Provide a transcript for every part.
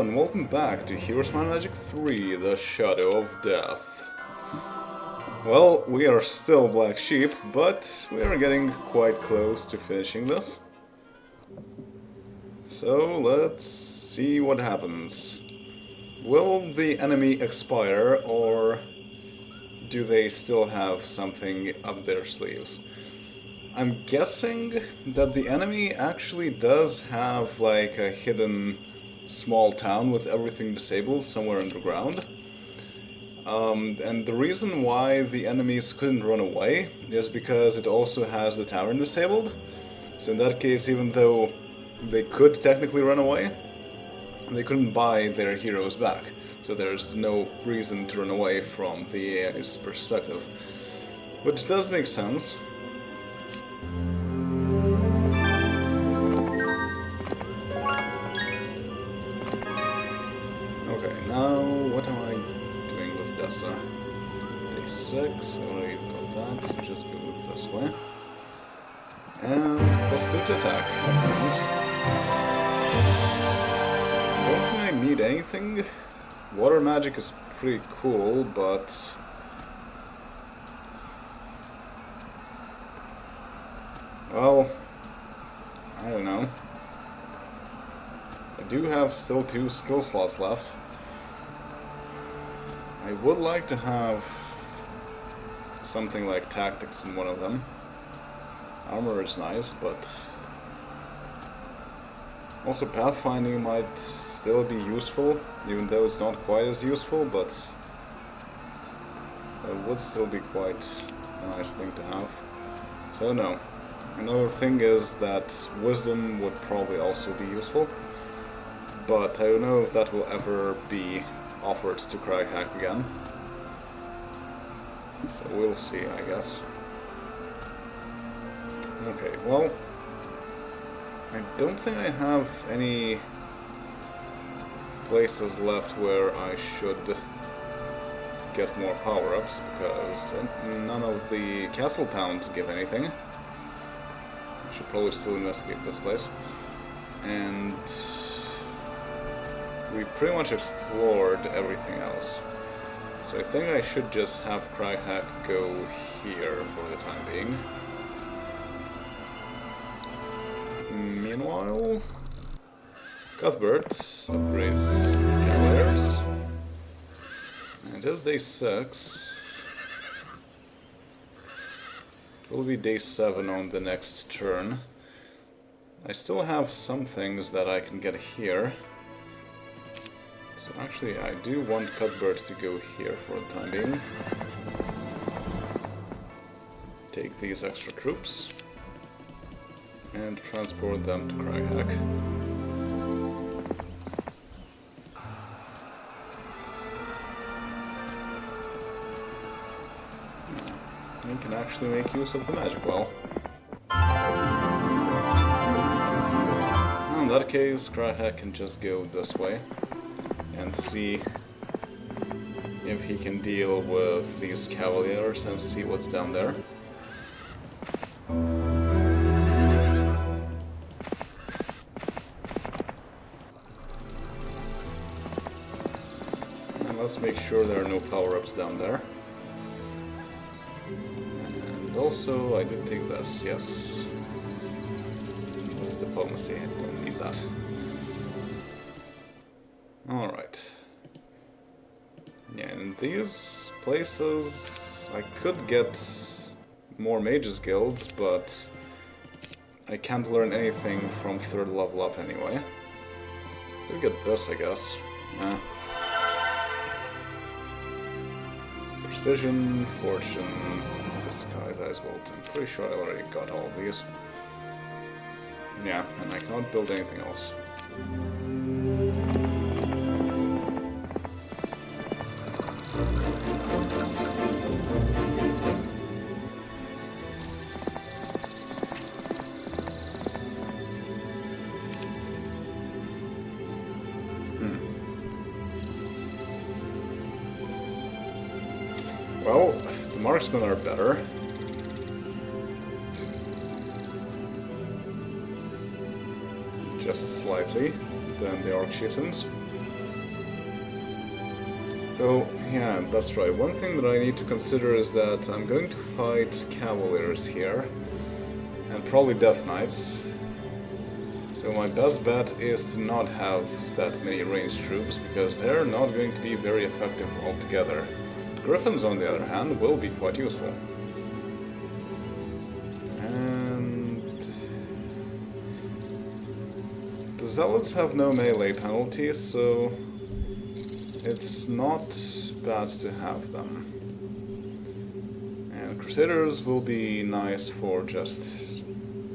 and welcome back to Heroes Might and Magic 3, The Shadow of Death. Well, we are still Black Sheep, but we are getting quite close to finishing this. So, let's see what happens. Will the enemy expire, or do they still have something up their sleeves? I'm guessing that the enemy actually does have like a hidden small town with everything disabled somewhere underground. And the reason why the enemies couldn't run away is because it also has the tavern disabled. So in that case, even though they could technically run away, they couldn't buy their heroes back. So there's no reason to run away from the AI's perspective. Which does make sense. Now, what am I doing with this? Day 6, I already got that, so just go this way. And +2 to attack, excellent. I don't think I need anything. Water magic is pretty cool, but... well, I don't know. I do have still 2 skill slots left. I would like to have something like tactics in one of them. Armor is nice, but also pathfinding might still be useful, even though it's not quite as useful, but it would still be quite a nice thing to have. So no. Another thing is that wisdom would probably also be useful, but I don't know if that will ever be offered to Cryhack again. So we'll see, I guess. Okay, well, I don't think I have any places left where I should get more power-ups, because none of the castle towns give anything. I should probably still investigate this place. And we pretty much explored everything else. So I think I should just have Cryhack go here for the time being. Meanwhile, Cuthbert upgrades the Cavaliers. And it is day 6. It will be day 7 on the next turn. I still have some things that I can get here. So actually, I do want Cuthbert to go here for the time being. Take these extra troops and transport them to Cryhack. You can actually make use of the magic well. In that case, Cryhack can just go this way and see if he can deal with these Cavaliers and see what's down there. And let's make sure there are no power-ups down there. And also, I did take this, yes. This is diplomacy, I don't need that. Alright. Yeah, in these places I could get more mages guilds, but I can't learn anything from 3rd level up anyway. Could get this, I guess. Nah. Precision, Fortune, Disguise, Ice Bolt. I'm pretty sure I already got all of these. Yeah, and I cannot build anything else. Well, the marksmen are better. Just slightly than the Orc Chieftains. Oh, yeah, that's right. One thing that I need to consider is that I'm going to fight Cavaliers here, and probably Death Knights. So my best bet is to not have that many ranged troops, because they're not going to be very effective altogether. Griffins, on the other hand, will be quite useful. And the Zealots have no melee penalty, so it's not bad to have them. And Crusaders will be nice for just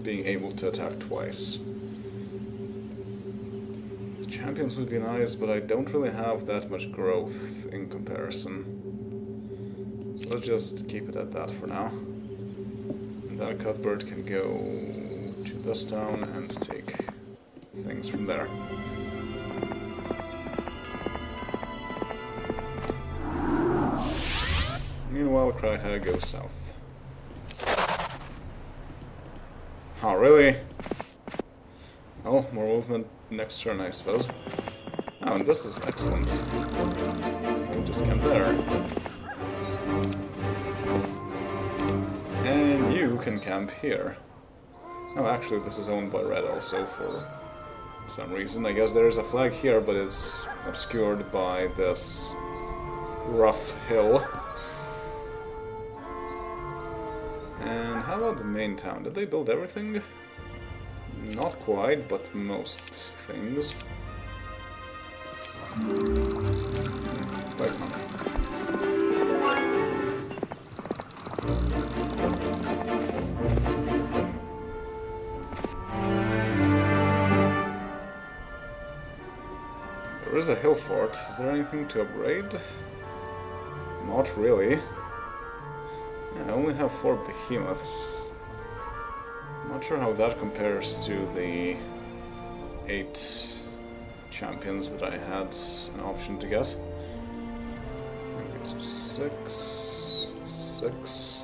being able to attack twice. Champions would be nice, but I don't really have that much growth in comparison. So let's just keep it at that for now. And then Cuthbert can go to this town and take things from there. Meanwhile, Cryhag goes south. Oh, really? Well, more movement next turn, I suppose. Oh, and this is excellent. You can just camp there. And you can camp here. Oh, actually, this is owned by Red also for some reason. I guess there's a flag here, but it's obscured by this rough hill. And how about the main town? Did they build everything? Not quite, but most things. Quite fun. There is a hill fort. Is there anything to upgrade? Not really. Yeah, I only have 4 behemoths. Not sure how that compares to the 8 champions that I had an option to get. Okay, so 6, 6,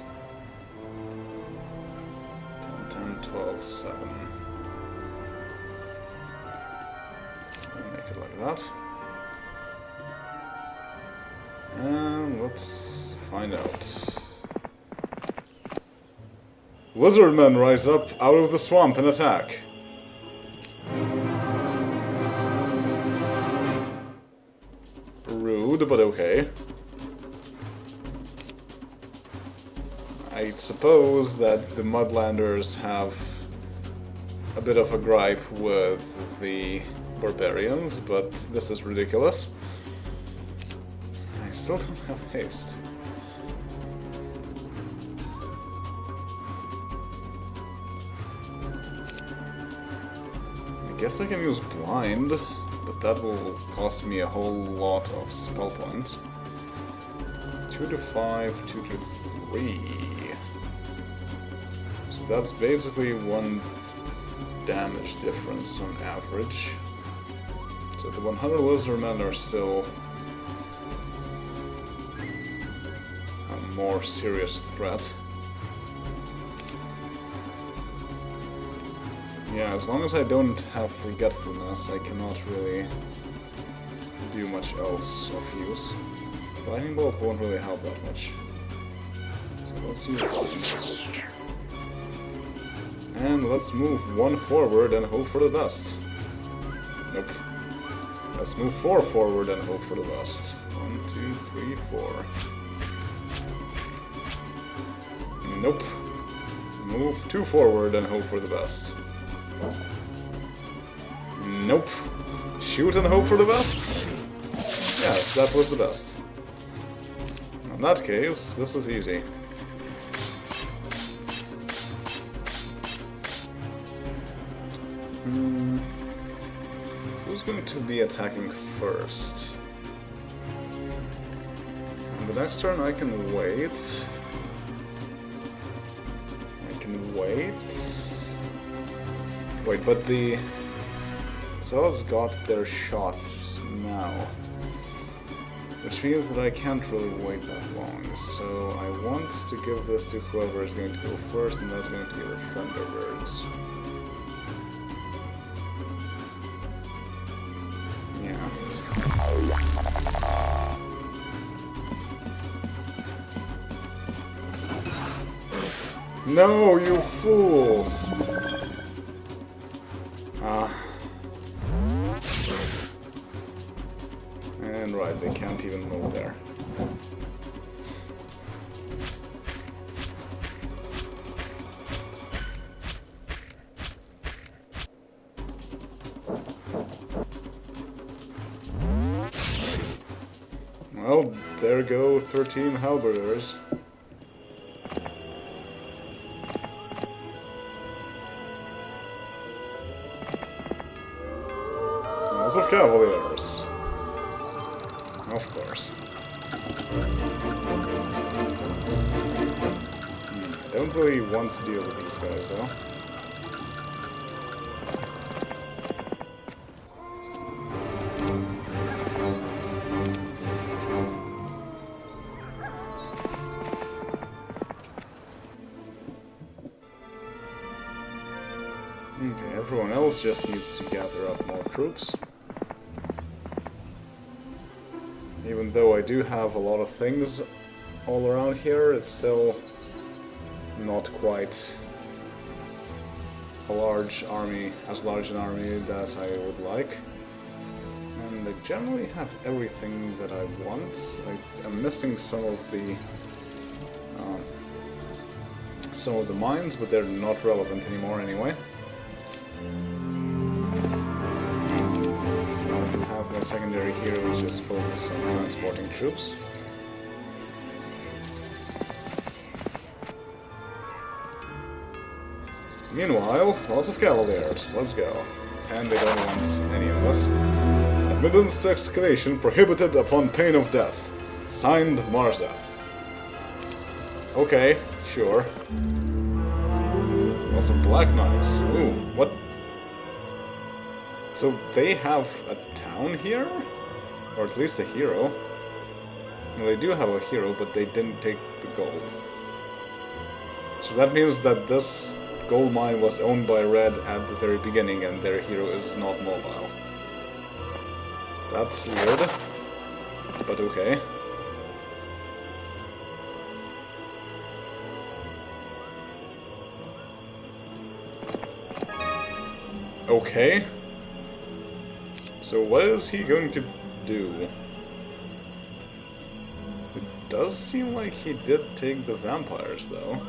10, 10, 12, 7. I'll make it like that. And let's find out. Lizardmen rise up out of the swamp and attack. Rude, but okay. I suppose that the Mudlanders have a bit of a gripe with the barbarians, but this is ridiculous. I still don't have haste. I guess I can use blind, but that will cost me a whole lot of spell points. 2 to 5, 2 to 3. So that's basically 1 damage difference on average. So the 100 Lizardmen are still a more serious threat. Yeah, as long as I don't have Forgetfulness, I cannot really do much else of use. Lightning Bolt won't really help that much. So let's use it. And let's move 1 forward and hope for the best. Nope. Let's move 4 forward and hope for the best. 1, 2, 3, 4. Nope. Move 2 forward and hope for the best. Nope. Shoot and hope for the best? Yes, that was the best. In that case, this is easy. Who's going to be attacking first? And the next turn I can wait. Wait, but the Zealots got their shots now. Which means that I can't really wait that long. So I want to give this to whoever is going to go first, and that's going to be the Thunderbirds. Yeah. No, you fools! Ah. And right, they can't even move there. Well, there go 13 halberders. Lots of cavaliers. Of course. I don't really want to deal with these guys, though. Okay, everyone else just needs to gather up more troops. Even though I do have a lot of things all around here, it's still not quite a large army, as large an army that I would like. And I generally have everything that I want. I'm missing some of the mines, but they're not relevant anymore anyway. So I do have my secondary heroes just focus on transporting troops. Meanwhile, lots of cavaliers. Let's go. And they don't want any of us. Admittance to excavation prohibited upon pain of death. Signed, Marzeth. Okay, sure. Lots of black knives. Ooh, what? So they have a town here? Or at least a hero. Well, they do have a hero, but they didn't take the gold. So that means that this gold mine was owned by Red at the very beginning and their hero is not mobile. That's weird, but okay. Okay. So what is he going to do? It does seem like he did take the vampires, though.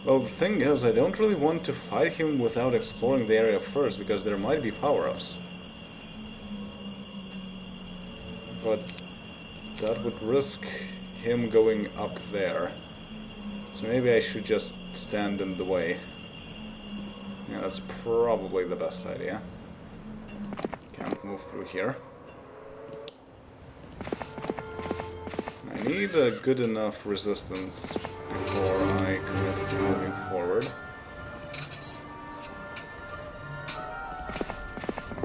Well, the thing is, I don't really want to fight him without exploring the area first, because there might be power-ups. But that would risk him going up there. So maybe I should just stand in the way. Yeah, that's probably the best idea. Can't move through here. I need a good enough resistance before I commit to moving forward.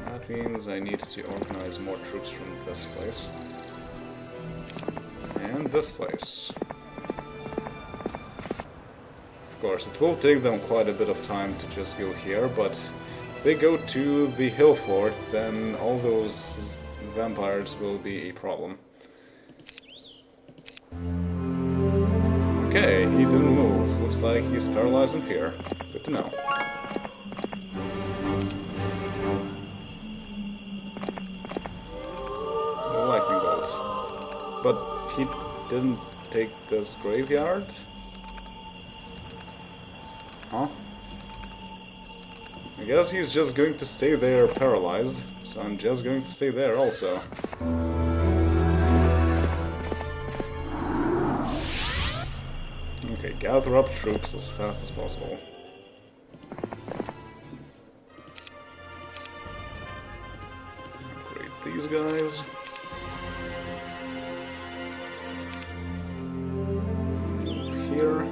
That means I need to organize more troops from this place. And this place. Of course, it will take them quite a bit of time to just go here, but if they go to the hill fort, then all those vampires will be a problem. Okay, he didn't move. Looks like he's paralyzed in fear. Good to know. Lightning bolt. But he didn't take this graveyard? Huh? I guess he's just going to stay there paralyzed, so I'm just going to stay there also. Okay, gather up troops as fast as possible. Upgrade these guys. Move here.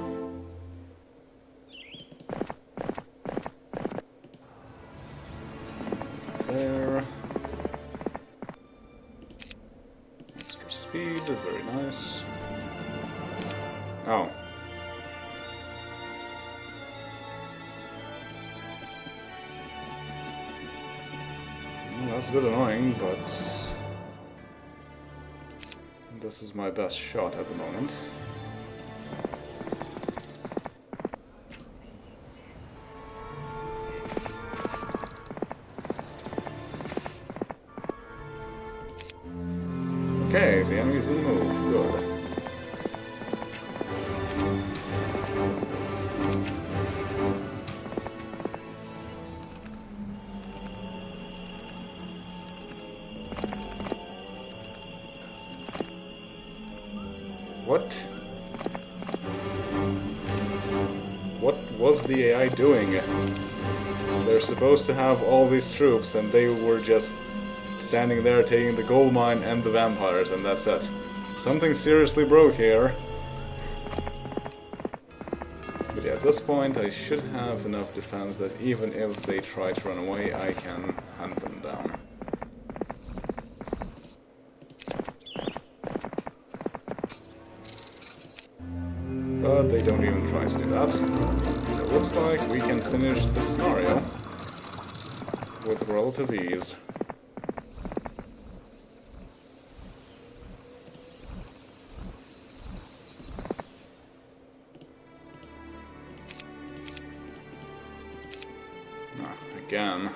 There. Extra speed, very nice. Oh. Well, that's a bit annoying, but this is my best shot at the moment. Okay, the enemies didn't move. Good. What? What was the AI doing? They're supposed to have all these troops, and they were just standing there taking the gold mine and the vampires, and that's it. Something seriously broke here. But yeah, at this point I should have enough defense that even if they try to run away, I can hunt them down. But they don't even try to do that. So it looks like we can finish the scenario with relative ease. Again.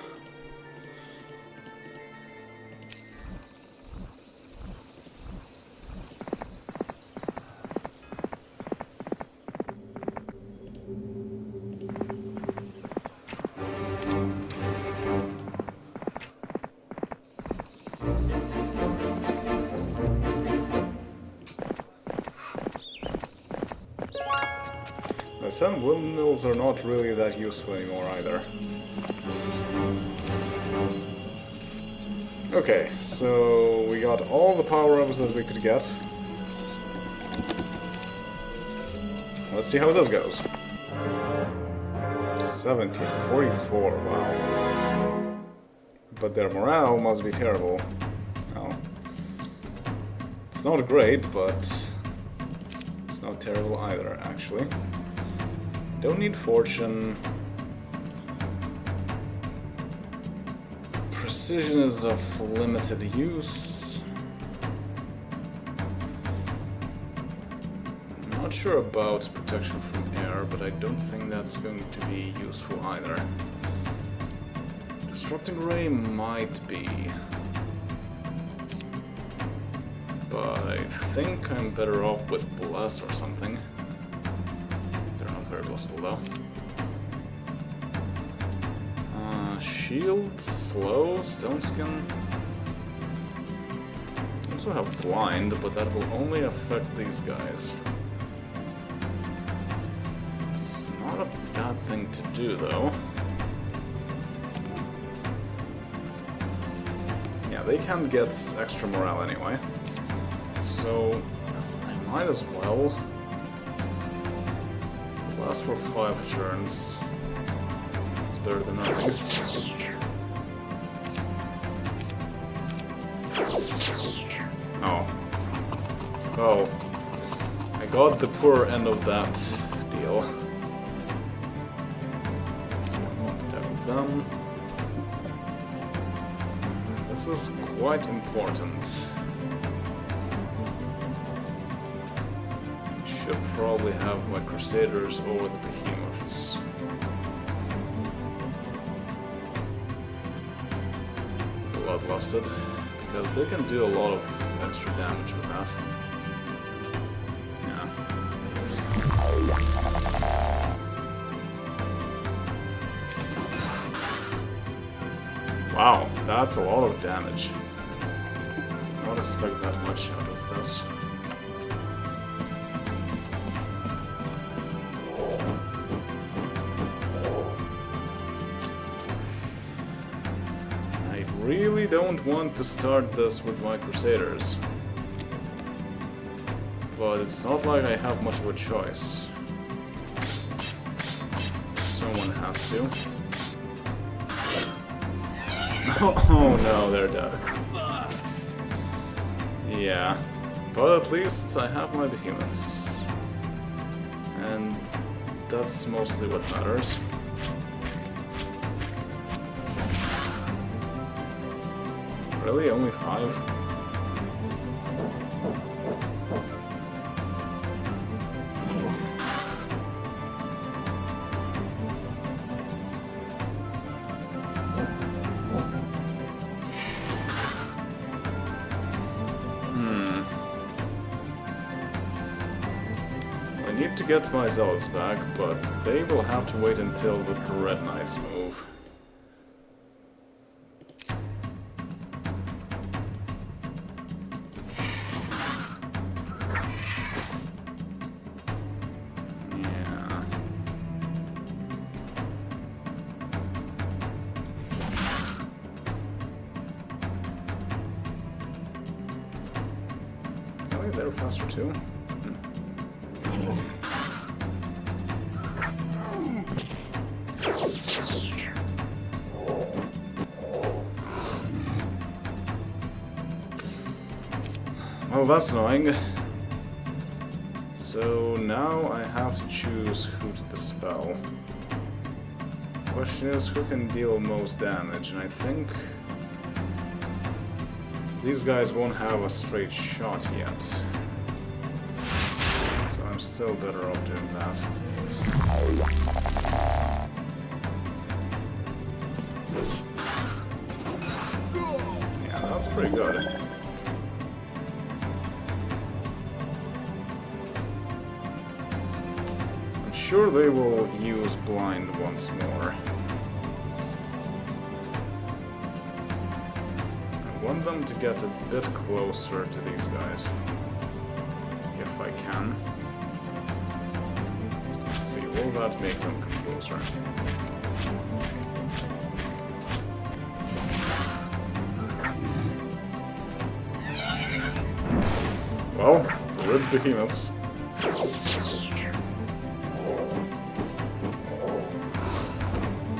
The sun windmills are not really that useful anymore either. Okay, so we got all the power-ups that we could get. Let's see how this goes. 1744, wow. But their morale must be terrible. Well, it's not great, but it's not terrible either, actually. Don't need fortune. Precision is of limited use. I'm not sure about protection from air, but I don't think that's going to be useful either. Disrupting ray might be. But I think I'm better off with bless or something. They're not very blessable though. Shield, slow, stone skin. Also have blind, but that will only affect these guys. It's not a bad thing to do though. Yeah, they can get extra morale anyway. So I might as well last for 5 turns. It's better than nothing. Oh. Oh. I got the poor end of that deal. Attack with them. This is quite important. Should probably have my Crusaders over the Behemoths. Bloodlusted, because they can do a lot of extra damage with that. Yeah. Wow, that's a lot of damage. Did not expect that much out of this. Really don't want to start this with my Crusaders, but it's not like I have much of a choice. Someone has to. Oh no, they're dead. Yeah, but at least I have my Behemoths, and that's mostly what matters. Really? Only 5? need to get my zealots back, but they will have to wait until the Dread Knights move. They're faster too. Well, that's annoying. So now I have to choose who to dispel. The question is, who can deal most damage, and I think these guys won't have a straight shot yet. So I'm still better off doing that. Yeah, that's pretty good. I'm sure they will use blind once more. I want them to get a bit closer to these guys, if I can. Let's see, will that make them come closer? Well, rip behemoths.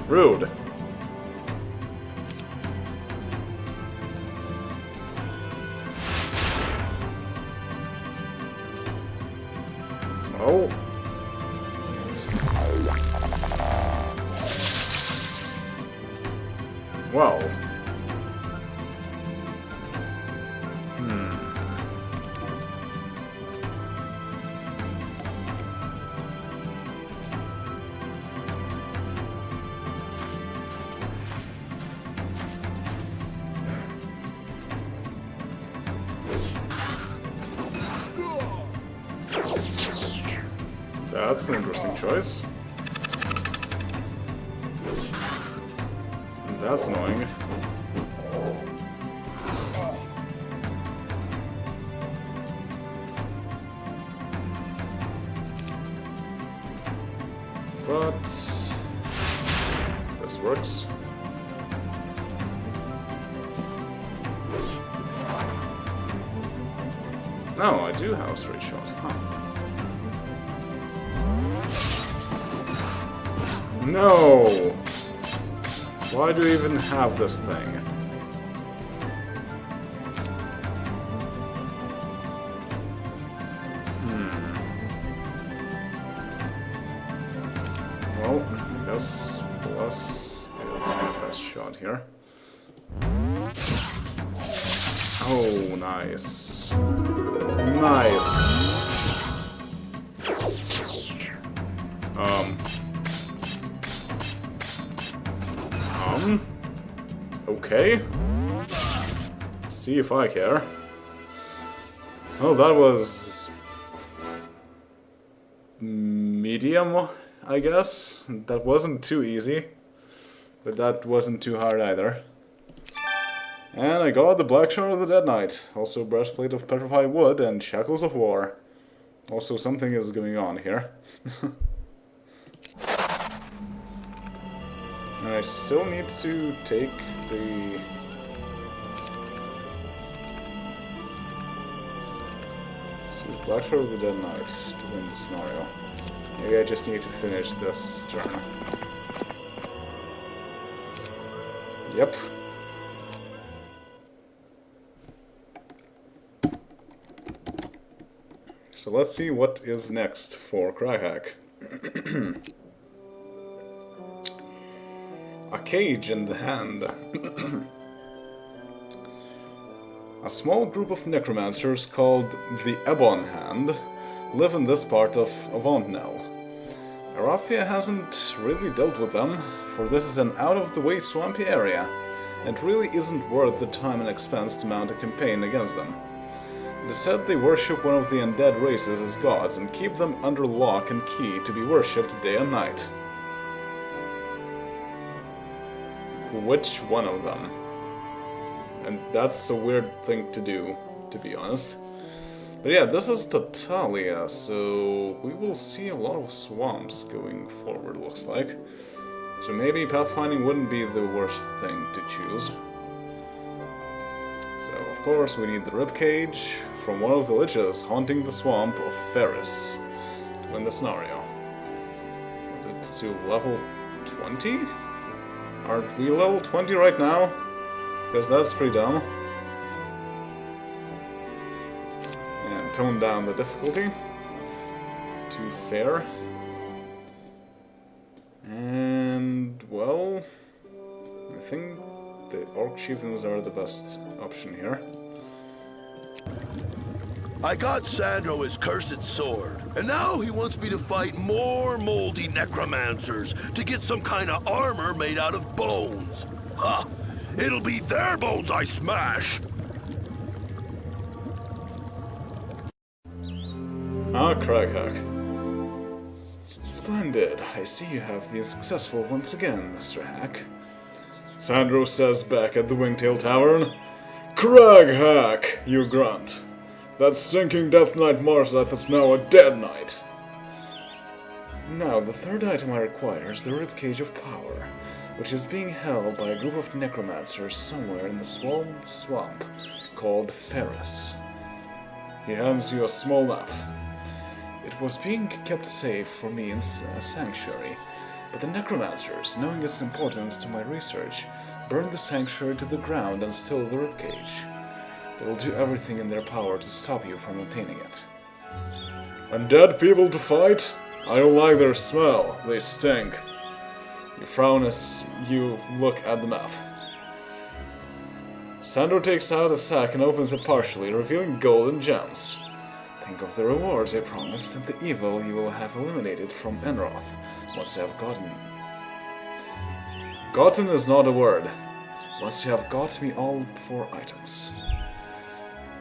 Rude. Oh. Well. That's an interesting choice. That's annoying. But this works. No, I do have a straight shot. Huh. No! Why do we even have this thing? Well, I guess plus is my best shot here. Oh, nice. Nice. Okay. See if I care. Oh, that was medium, I guess. That wasn't too easy, but that wasn't too hard either. And I got the Black Shard of the Dead Knight, also Breastplate of Petrified Wood and Shackles of War. Also, something is going on here. And I still need to take the... So Black Shard of the Dead Knight to win the scenario. Maybe I just need to finish this turn. Yep. So let's see what is next for Cryhack. A cage in the hand. A small group of necromancers called the Ebon Hand live in this part of Avantnell. Erathia hasn't really dealt with them, for this is an out-of-the-way swampy area, and really isn't worth the time and expense to mount a campaign against them. It is said they worship one of the undead races as gods and keep them under lock and key to be worshipped day and night. Which one of them? And that's a weird thing to do, to be honest. But yeah, this is Tatalia, so we will see a lot of swamps going forward, looks like. So maybe pathfinding wouldn't be the worst thing to choose. So, of course, we need the ribcage from one of the liches haunting the swamp of Ferris to win the scenario. It's to level 20? Aren't we level 20 right now? Because that's pretty dumb. And tone down the difficulty to fair. And, well, I think the Orc Chieftains are the best option here. I got Sandro his cursed sword, and now he wants me to fight more moldy necromancers to get some kind of armor made out of bones. Ha! It'll be their bones I smash! Ah, Craghack. Splendid. I see you have been successful once again, Mr. Hack. Sandro says back at the Wingtail Tavern. Craghack, you grunt. That stinking Death Knight Marzeth is now a dead knight. Now, the third item I require is the Ribcage of Power, which is being held by a group of necromancers somewhere in the swamp called Ferris. He hands you a small map. It was being kept safe for me in a sanctuary, but the necromancers, knowing its importance to my research, burned the sanctuary to the ground and stole the ribcage. They will do everything in their power to stop you from obtaining it. Undead people to fight? I don't like their smell. They stink. You frown as you look at the map. Sandro takes out a sack and opens it partially, revealing gold and gems. Think of the rewards I promised and the evil you will have eliminated from Enroth once you have gotten. Gotten is not a word. Once you have got me all 4 items.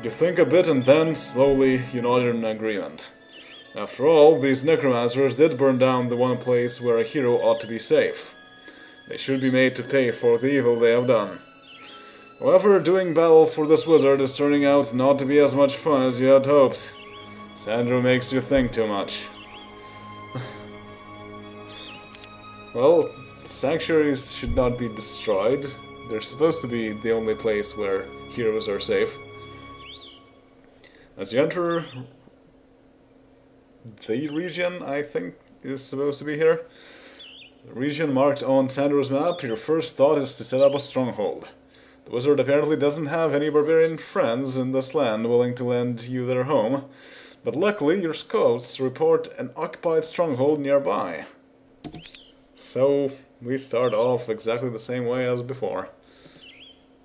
You think a bit and then, slowly, you nod in agreement. After all, these necromancers did burn down the one place where a hero ought to be safe. They should be made to pay for the evil they have done. However, doing battle for this wizard is turning out not to be as much fun as you had hoped. Sandro makes you think too much. Well, sanctuaries should not be destroyed. They're supposed to be the only place where heroes are safe. As you enter the region, I think, is supposed to be here. The region marked on Sandro's map, your first thought is to set up a stronghold. The wizard apparently doesn't have any barbarian friends in this land willing to lend you their home, but luckily your scouts report an occupied stronghold nearby. So, we start off exactly the same way as before.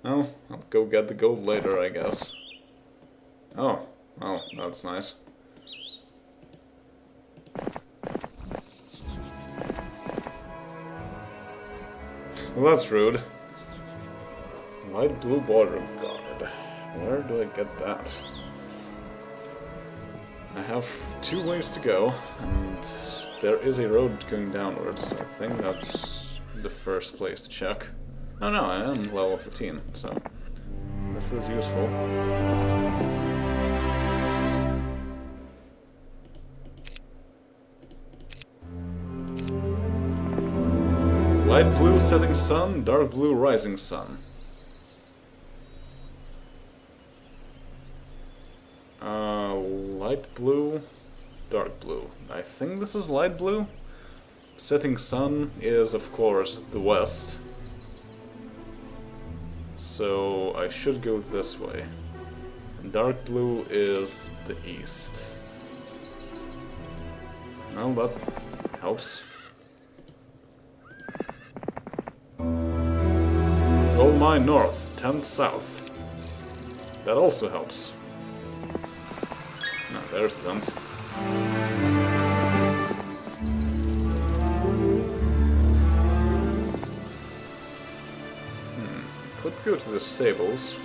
Well, I'll go get the gold later, I guess. Oh, well, that's nice. Well, that's rude. Light blue border guard. Where do I get that? I have 2 ways to go, and there is a road going downwards. I think that's the first place to check. Oh no, I am level 15, so this is useful. Light blue setting sun, dark blue rising sun. Light blue, dark blue. I think this is light blue. Setting sun is, of course, the west. So I should go this way. And dark blue is the east. Well, that helps. Gold mine north, 10th south. That also helps. No, there's the tent. Could go to the stables.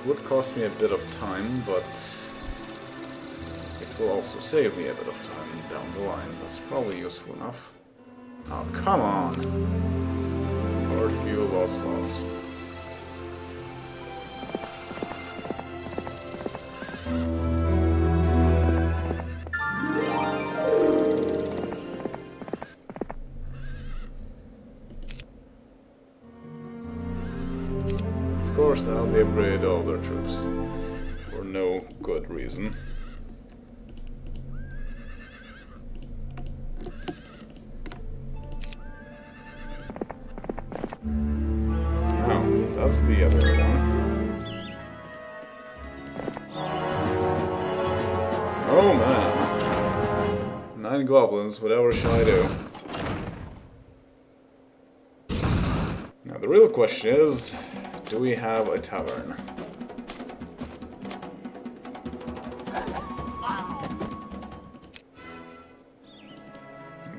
would cost me a bit of time, but it will also save me a bit of time down the line. That's probably useful enough. Oh, come on! Hard fuel loss. Of course, now they upgrade all their troops. For no good reason. Oh, that's the other one. Oh man. 9 goblins, whatever shall I do? Now the real question is, do we have a tavern?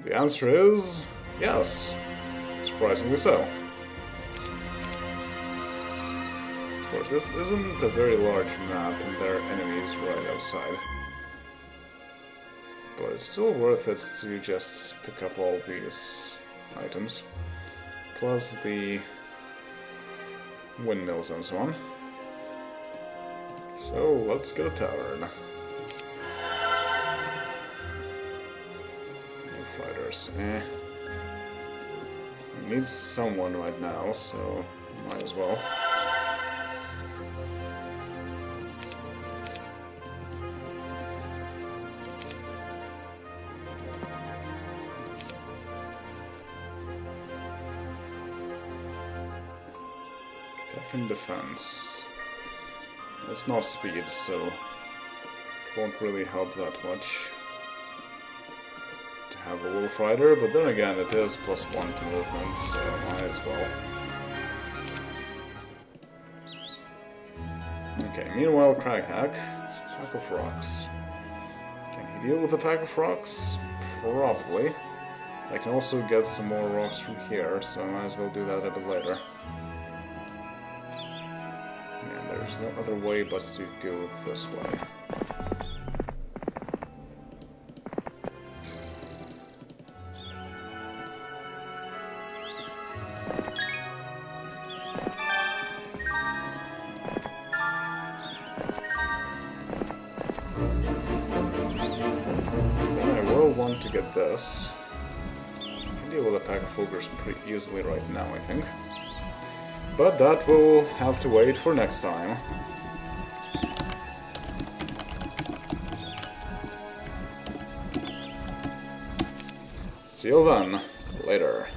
The answer is yes. Surprisingly so. Of course, this isn't a very large map and there are enemies right outside. But it's still worth it to just pick up all these items. Plus the windmills and so on. So let's get a tavern. No fighters, I need someone right now, so might as well. Attack and defense. It's not speed, so it won't really help that much to have a wolf rider, but then again it is +1 to movement, so might as well. Okay, meanwhile Craghack, pack of rocks. Can he deal with a pack of rocks? Probably. I can also get some more rocks from here, so I might as well do that a bit later. There's no other way but to go this way. Then I will want to get this. I can deal with a pack of ogres pretty easily right now, I think. But that will have to wait for next time. See you then, later.